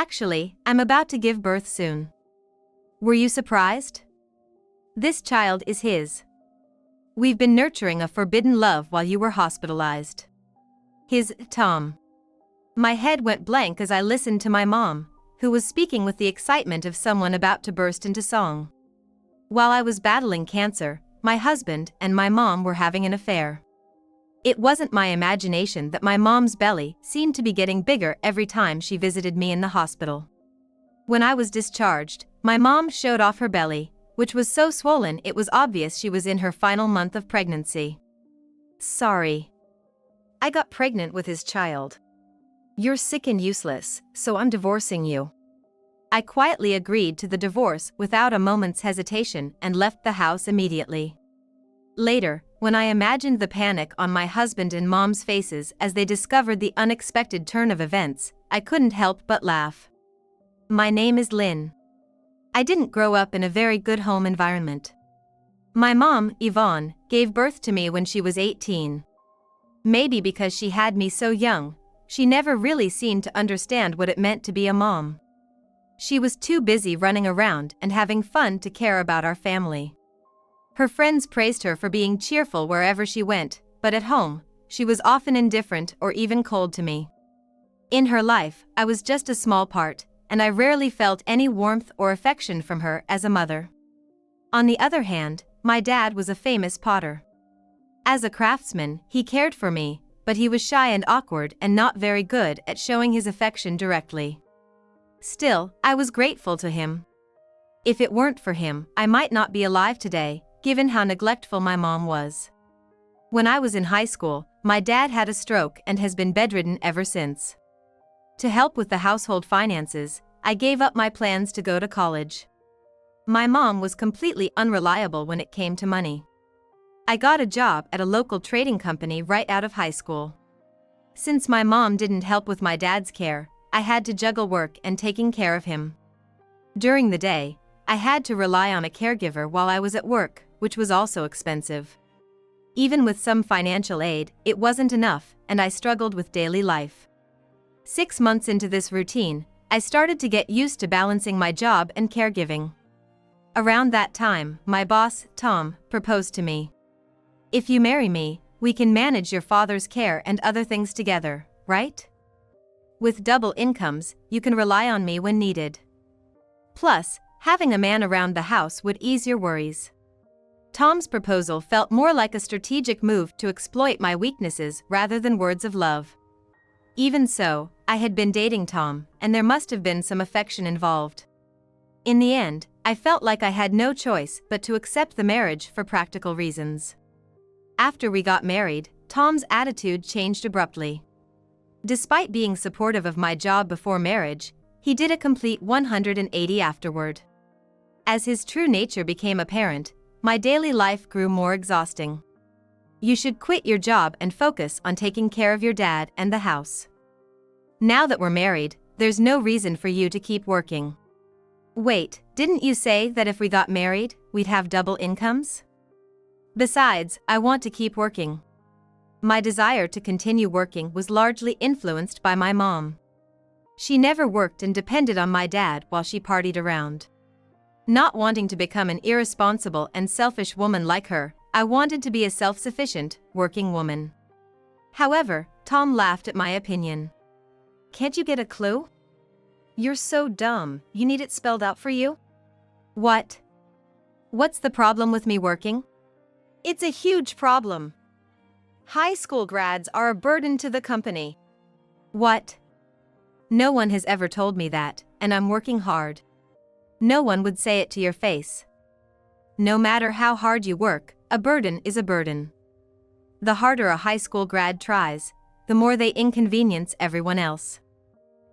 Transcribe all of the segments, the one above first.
Actually, I'm about to give birth soon. Were you surprised? This child is his. We've been nurturing a forbidden love while you were hospitalized. His, Tom. My head went blank as I listened to my mom, who was speaking with the excitement of someone about to burst into song. While I was battling cancer, my husband and my mom were having an affair. It wasn't my imagination that my mom's belly seemed to be getting bigger every time she visited me in the hospital. When I was discharged, my mom showed off her belly, which was so swollen it was obvious she was in her final month of pregnancy. Sorry. I got pregnant with his child. You're sick and useless, so I'm divorcing you. I quietly agreed to the divorce without a moment's hesitation and left the house immediately. Later, when I imagined the panic on my husband and mom's faces as they discovered the unexpected turn of events, I couldn't help but laugh. My name is Lynn. I didn't grow up in a very good home environment. My mom, Yvonne, gave birth to me when she was 18. Maybe because she had me so young, she never really seemed to understand what it meant to be a mom. She was too busy running around and having fun to care about our family. Her friends praised her for being cheerful wherever she went, but at home, she was often indifferent or even cold to me. In her life, I was just a small part, and I rarely felt any warmth or affection from her as a mother. On the other hand, my dad was a famous potter. As a craftsman, he cared for me, but he was shy and awkward and not very good at showing his affection directly. Still, I was grateful to him. If it weren't for him, I might not be alive today, given how neglectful my mom was. When I was in high school, my dad had a stroke and has been bedridden ever since. To help with the household finances, I gave up my plans to go to college. My mom was completely unreliable when it came to money. I got a job at a local trading company right out of high school. Since my mom didn't help with my dad's care, I had to juggle work and taking care of him. During the day, I had to rely on a caregiver while I was at work, which was also expensive. Even with some financial aid, it wasn't enough, and I struggled with daily life. 6 months into this routine, I started to get used to balancing my job and caregiving. Around that time, my boss, Tom, proposed to me. If you marry me, we can manage your father's care and other things together, right? With double incomes, you can rely on me when needed. Plus, having a man around the house would ease your worries. Tom's proposal felt more like a strategic move to exploit my weaknesses rather than words of love. Even so, I had been dating Tom, and there must have been some affection involved. In the end, I felt like I had no choice but to accept the marriage for practical reasons. After we got married, Tom's attitude changed abruptly. Despite being supportive of my job before marriage, he did a complete 180 afterward. As his true nature became apparent, my daily life grew more exhausting. You should quit your job and focus on taking care of your dad and the house. Now that we're married, there's no reason for you to keep working. Wait, didn't you say that if we got married, we'd have double incomes? Besides, I want to keep working. My desire to continue working was largely influenced by my mom. She never worked and depended on my dad while she partied around. Not wanting to become an irresponsible and selfish woman like her, I wanted to be a self-sufficient, working woman. However, Tom laughed at my opinion. Can't you get a clue? You're so dumb, you need it spelled out for you? What? What's the problem with me working? It's a huge problem. High school grads are a burden to the company. What? No one has ever told me that, and I'm working hard. No one would say it to your face. No matter how hard you work, a burden is a burden. The harder a high school grad tries, the more they inconvenience everyone else.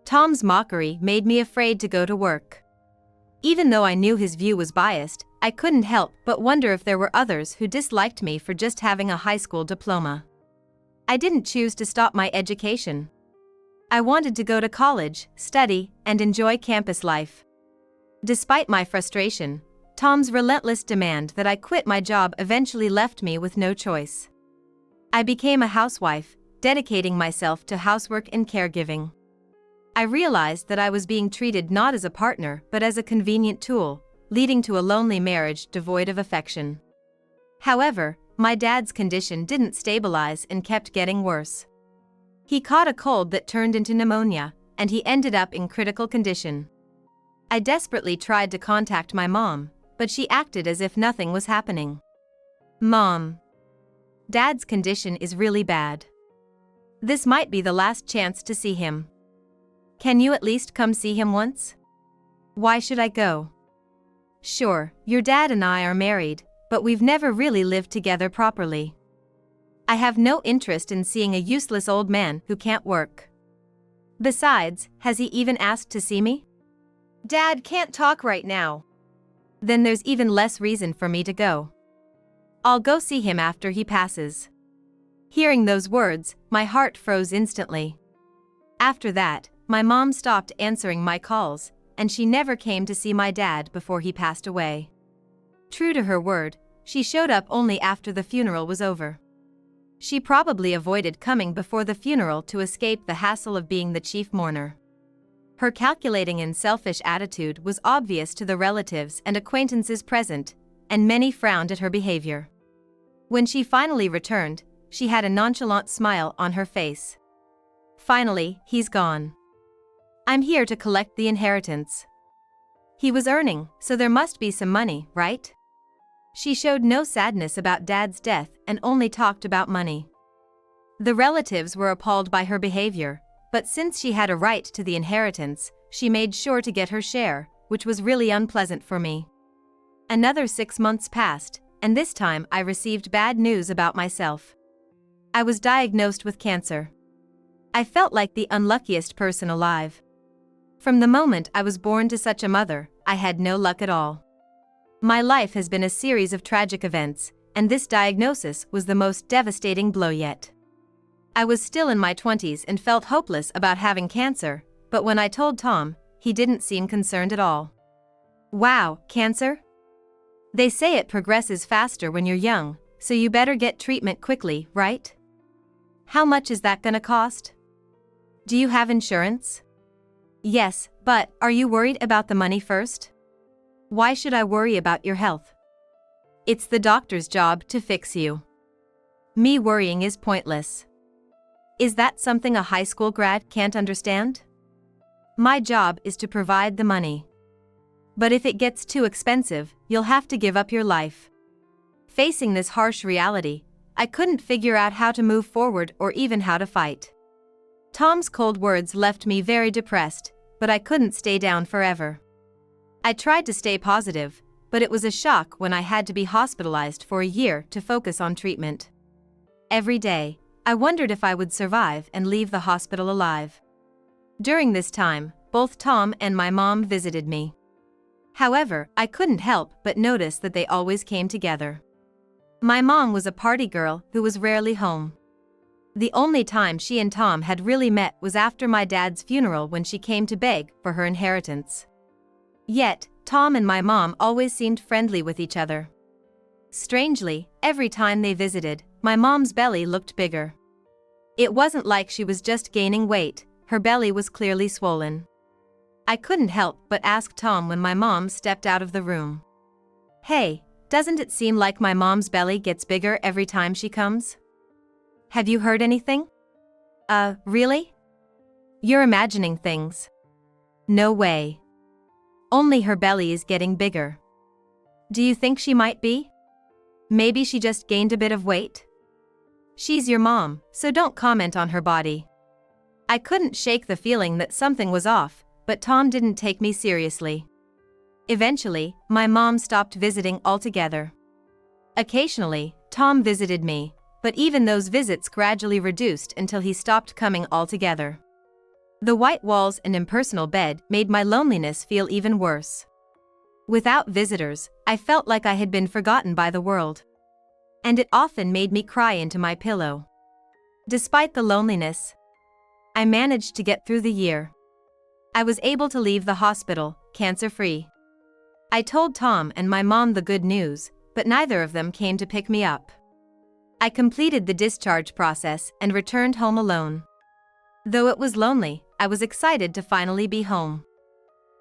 Tom's mockery made me afraid to go to work. Even though I knew his view was biased, I couldn't help but wonder if there were others who disliked me for just having a high school diploma. I didn't choose to stop my education. I wanted to go to college, study, and enjoy campus life. Despite my frustration, Tom's relentless demand that I quit my job eventually left me with no choice. I became a housewife, dedicating myself to housework and caregiving. I realized that I was being treated not as a partner but as a convenient tool, leading to a lonely marriage devoid of affection. However, my dad's condition didn't stabilize and kept getting worse. He caught a cold that turned into pneumonia, and he ended up in critical condition. I desperately tried to contact my mom, but she acted as if nothing was happening. Mom. Dad's condition is really bad. This might be the last chance to see him. Can you at least come see him once? Why should I go? Sure, your dad and I are married, but we've never really lived together properly. I have no interest in seeing a useless old man who can't work. Besides, has he even asked to see me? Dad can't talk right now. Then there's even less reason for me to go. I'll go see him after he passes. Hearing those words, my heart froze instantly. After that, my mom stopped answering my calls, and she never came to see my dad before he passed away. True to her word, she showed up only after the funeral was over. She probably avoided coming before the funeral to escape the hassle of being the chief mourner. Her calculating and selfish attitude was obvious to the relatives and acquaintances present, and many frowned at her behavior. When she finally returned, she had a nonchalant smile on her face. Finally, he's gone. I'm here to collect the inheritance. He was earning, so there must be some money, right? She showed no sadness about Dad's death and only talked about money. The relatives were appalled by her behavior, but since she had a right to the inheritance, she made sure to get her share, which was really unpleasant for me. Another 6 months passed, and this time I received bad news about myself. I was diagnosed with cancer. I felt like the unluckiest person alive. From the moment I was born to such a mother, I had no luck at all. My life has been a series of tragic events, and this diagnosis was the most devastating blow yet. I was still in my 20s and felt hopeless about having cancer, but when I told Tom, he didn't seem concerned at all. Wow, cancer? They say it progresses faster when you're young, so you better get treatment quickly, right? How much is that gonna cost? Do you have insurance? Yes, but are you worried about the money first? Why should I worry about your health? It's the doctor's job to fix you. Me worrying is pointless. Is that something a high school grad can't understand? My job is to provide the money. But if it gets too expensive, you'll have to give up your life. Facing this harsh reality, I couldn't figure out how to move forward or even how to fight. Tom's cold words left me very depressed, but I couldn't stay down forever. I tried to stay positive, but it was a shock when I had to be hospitalized for a year to focus on treatment. Every day, I wondered if I would survive and leave the hospital alive. During this time, both Tom and my mom visited me. However, I couldn't help but notice that they always came together. My mom was a party girl who was rarely home. The only time she and Tom had really met was after my dad's funeral when she came to beg for her inheritance. Yet, Tom and my mom always seemed friendly with each other. Strangely, every time they visited, my mom's belly looked bigger. It wasn't like she was just gaining weight, her belly was clearly swollen. I couldn't help but ask Tom when my mom stepped out of the room. Hey, doesn't it seem like my mom's belly gets bigger every time she comes? Have you heard anything? Really? You're imagining things. No way. Only her belly is getting bigger. Do you think she might be? Maybe she just gained a bit of weight? She's your mom, so don't comment on her body. I couldn't shake the feeling that something was off, but Tom didn't take me seriously. Eventually, my mom stopped visiting altogether. Occasionally, Tom visited me, but even those visits gradually reduced until he stopped coming altogether. The white walls and impersonal bed made my loneliness feel even worse. Without visitors, I felt like I had been forgotten by the world. And it often made me cry into my pillow. Despite the loneliness, I managed to get through the year. I was able to leave the hospital, cancer-free. I told Tom and my mom the good news, but neither of them came to pick me up. I completed the discharge process and returned home alone. Though it was lonely, I was excited to finally be home.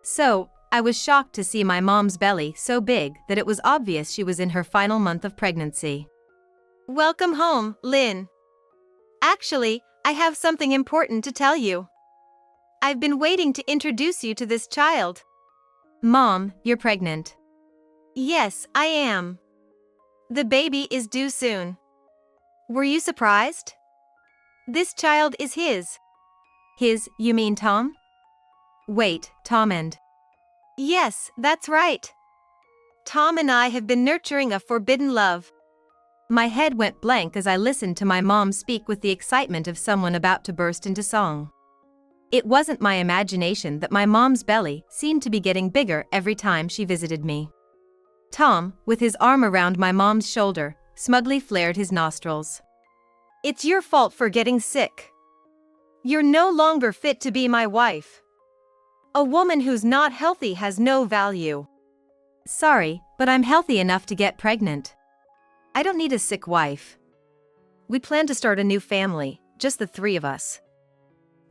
So, I was shocked to see my mom's belly so big that it was obvious she was in her final month of pregnancy. Welcome home, Lynn. Actually, I have something important to tell you. I've been waiting to introduce you to this child. Mom, you're pregnant. Yes, I am. The baby is due soon. Were you surprised? This child is his. His, you mean Tom? Wait, Tom and... Yes, that's right. Tom and I have been nurturing a forbidden love. My head went blank as I listened to my mom speak with the excitement of someone about to burst into song. It wasn't my imagination that my mom's belly seemed to be getting bigger every time she visited me. Tom, with his arm around my mom's shoulder, smugly flared his nostrils. It's your fault for getting sick. You're no longer fit to be my wife. A woman who's not healthy has no value. Sorry, but I'm healthy enough to get pregnant. I don't need a sick wife. We plan to start a new family, just the three of us.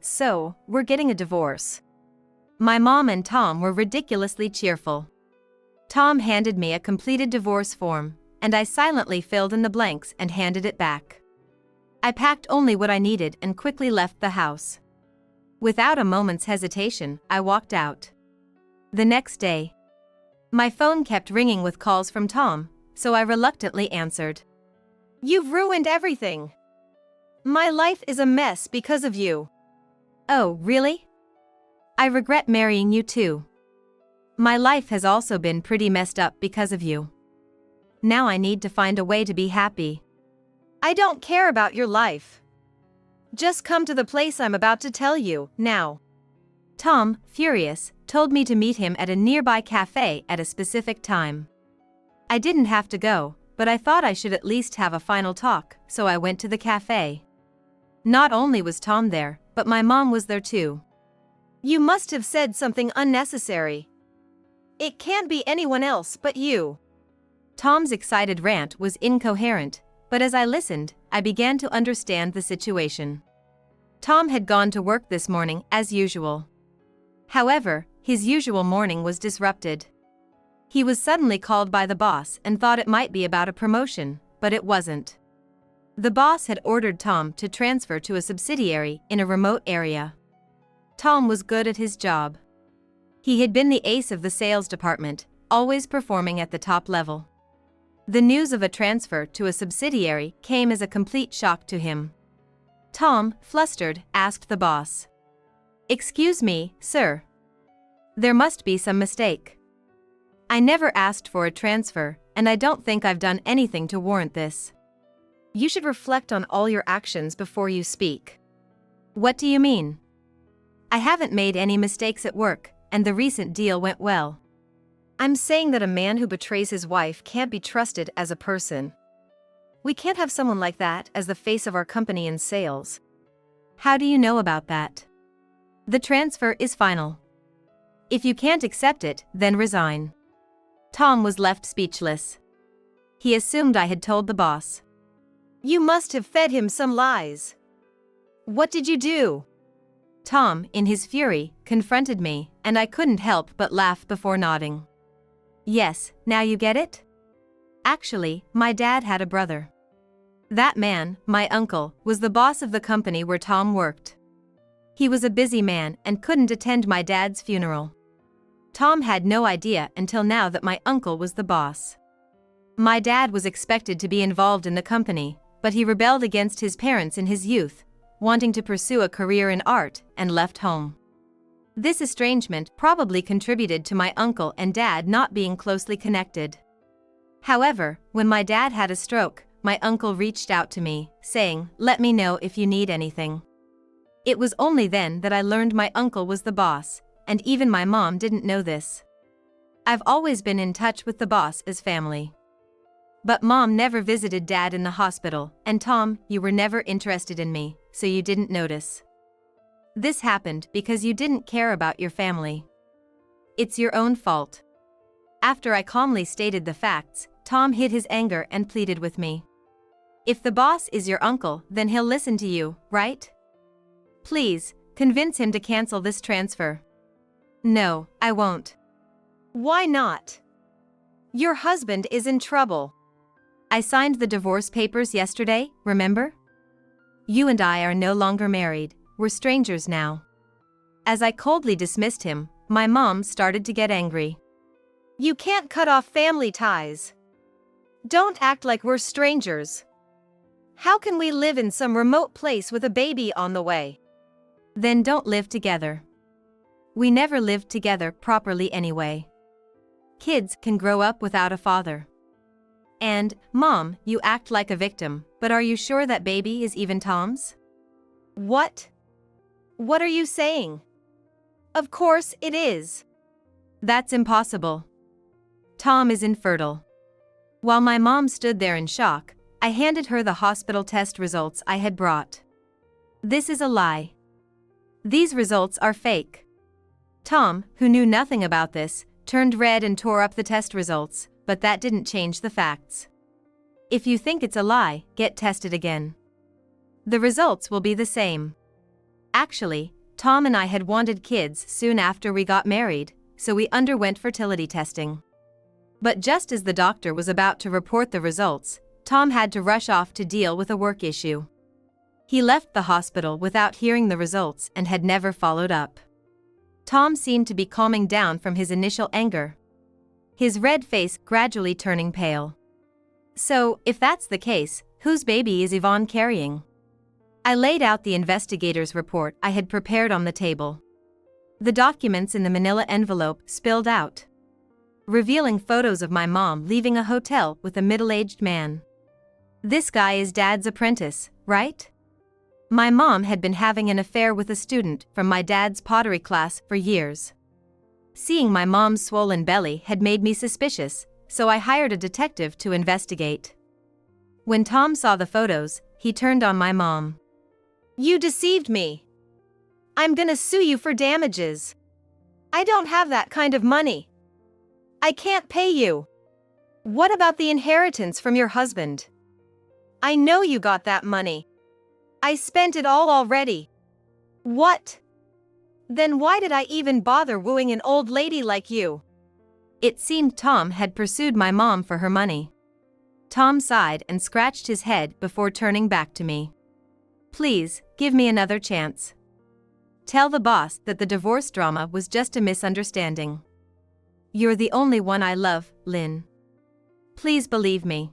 So, we're getting a divorce. My mom and Tom were ridiculously cheerful. Tom handed me a completed divorce form, and I silently filled in the blanks and handed it back. I packed only what I needed and quickly left the house. Without a moment's hesitation, I walked out. The next day, my phone kept ringing with calls from Tom, so I reluctantly answered. You've ruined everything. My life is a mess because of you. Oh, really? I regret marrying you too. My life has also been pretty messed up because of you. Now I need to find a way to be happy. I don't care about your life. Just come to the place I'm about to tell you, now. Tom, furious, told me to meet him at a nearby cafe at a specific time. I didn't have to go, but I thought I should at least have a final talk, so I went to the cafe. Not only was Tom there, but my mom was there too. You must have said something unnecessary. It can't be anyone else but you. Tom's excited rant was incoherent, but as I listened, I began to understand the situation. Tom had gone to work this morning as usual. However, his usual morning was disrupted. He was suddenly called by the boss and thought it might be about a promotion, but it wasn't. The boss had ordered Tom to transfer to a subsidiary in a remote area. Tom was good at his job. He had been the ace of the sales department, always performing at the top level. The news of a transfer to a subsidiary came as a complete shock to him. Tom, flustered, asked the boss. Excuse me, sir. There must be some mistake. I never asked for a transfer, and I don't think I've done anything to warrant this. You should reflect on all your actions before you speak. What do you mean? I haven't made any mistakes at work, and the recent deal went well. I'm saying that a man who betrays his wife can't be trusted as a person. We can't have someone like that as the face of our company in sales. How do you know about that? The transfer is final. If you can't accept it, then resign. Tom was left speechless. He assumed I had told the boss. You must have fed him some lies. What did you do? Tom, in his fury, confronted me, and I couldn't help but laugh before nodding. Yes, now you get it? Actually, my dad had a brother. That man, my uncle, was the boss of the company where Tom worked. He was a busy man and couldn't attend my dad's funeral. Tom had no idea until now that my uncle was the boss. My dad was expected to be involved in the company, but he rebelled against his parents in his youth, wanting to pursue a career in art, and left home. This estrangement probably contributed to my uncle and dad not being closely connected. However, when my dad had a stroke, my uncle reached out to me, saying, "Let me know if you need anything." It was only then that I learned my uncle was the boss, and even my mom didn't know this. I've always been in touch with the boss as family. But Mom never visited Dad in the hospital, and Tom, you were never interested in me, so you didn't notice. This happened because you didn't care about your family. It's your own fault. After I calmly stated the facts, Tom hid his anger and pleaded with me. If the boss is your uncle, then he'll listen to you, right? Please, Convince him to cancel this transfer. No, I won't. Why not? Your husband is in trouble. I signed the divorce papers yesterday, remember? You and I are no longer married, we're strangers now. As I coldly dismissed him, my mom started to get angry. You can't cut off family ties. Don't act like we're strangers. How can we live in some remote place with a baby on the way? Then don't live together. We never lived together properly anyway. Kids can grow up without a father. And, Mom, you act like a victim, but are you sure that baby is even Tom's? What? What are you saying? Of course it is. That's impossible. Tom is infertile. While my mom stood there in shock, I handed her the hospital test results I had brought. This is a lie. These results are fake. Tom, who knew nothing about this, turned red and tore up the test results, but that didn't change the facts. If you think it's a lie, get tested again. The results will be the same. Actually, Tom and I had wanted kids soon after we got married, so we underwent fertility testing. But just as the doctor was about to report the results, Tom had to rush off to deal with a work issue. He left the hospital without hearing the results and had never followed up. Tom seemed to be calming down from his initial anger, his red face gradually turning pale. So, if that's the case, whose baby is Yvonne carrying? I laid out the investigator's report I had prepared on the table. The documents in the manila envelope spilled out, revealing photos of my mom leaving a hotel with a middle-aged man. This guy is Dad's apprentice, right? My mom had been having an affair with a student from my dad's pottery class for years. Seeing my mom's swollen belly had made me suspicious, so I hired a detective to investigate. When Tom saw the photos, he turned on my mom. You deceived me. I'm gonna sue you for damages. I don't have that kind of money. I can't pay you. What about the inheritance from your husband? I know you got that money. I spent it all already. What? Then why did I even bother wooing an old lady like you? It seemed Tom had pursued my mom for her money. Tom sighed and scratched his head before turning back to me. Please, give me another chance. Tell the boss that the divorce drama was just a misunderstanding. You're the only one I love, Lynn. Please believe me.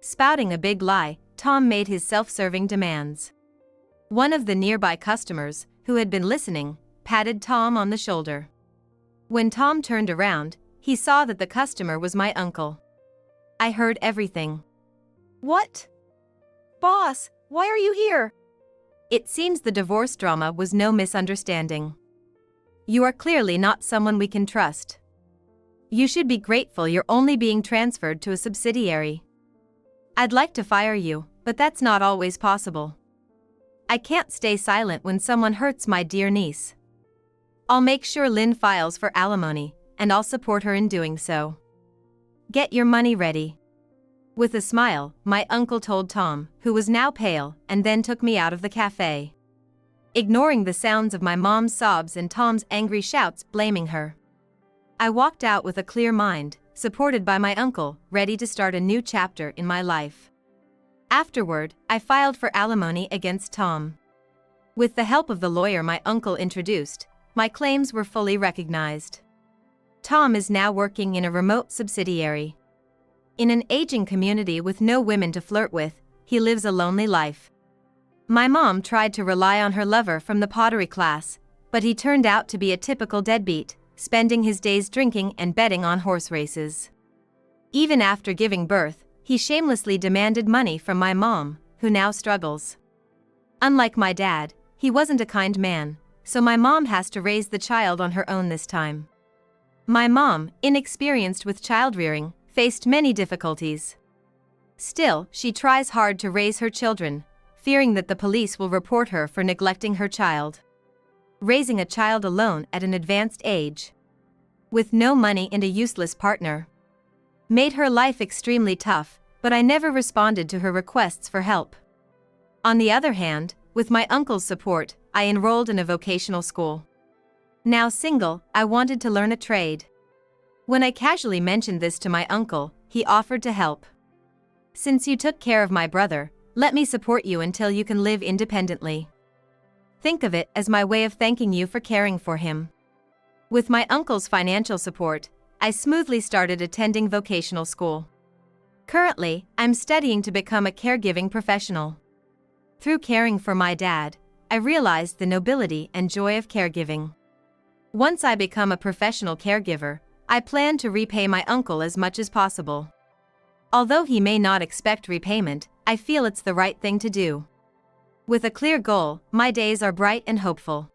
Spouting a big lie, Tom made his self-serving demands. One of the nearby customers, who had been listening, patted Tom on the shoulder. When Tom turned around, he saw that the customer was my uncle. I heard everything. What? Boss, why are you here? It seems the divorce drama was no misunderstanding. You are clearly not someone we can trust. You should be grateful you're only being transferred to a subsidiary. I'd like to fire you, but that's not always possible. I can't stay silent when someone hurts my dear niece. I'll make sure Lynn files for alimony, and I'll support her in doing so. Get your money ready. With a smile, my uncle told Tom, who was now pale, and then took me out of the cafe. Ignoring the sounds of my mom's sobs and Tom's angry shouts blaming her, I walked out with a clear mind, supported by my uncle, ready to start a new chapter in my life. Afterward, I filed for alimony against Tom. With the help of the lawyer my uncle introduced, my claims were fully recognized. Tom is now working in a remote subsidiary. In an aging community with no women to flirt with, he lives a lonely life. My mom tried to rely on her lover from the pottery class, but he turned out to be a typical deadbeat, spending his days drinking and betting on horse races. Even after giving birth, he shamelessly demanded money from my mom, who now struggles. Unlike my dad, he wasn't a kind man, so my mom has to raise the child on her own this time. My mom, inexperienced with child-rearing, faced many difficulties. Still, she tries hard to raise her children, fearing that the police will report her for neglecting her child. Raising a child alone at an advanced age, with no money and a useless partner, made her life extremely tough, but I never responded to her requests for help. On the other hand, with my uncle's support, I enrolled in a vocational school. Now single, I wanted to learn a trade. When I casually mentioned this to my uncle, he offered to help. Since you took care of my brother, let me support you until you can live independently. Think of it as my way of thanking you for caring for him. With my uncle's financial support, I smoothly started attending vocational school. Currently, I'm studying to become a caregiving professional. Through caring for my dad, I realized the nobility and joy of caregiving. Once I become a professional caregiver, I plan to repay my uncle as much as possible. Although he may not expect repayment, I feel it's the right thing to do. With a clear goal, my days are bright and hopeful.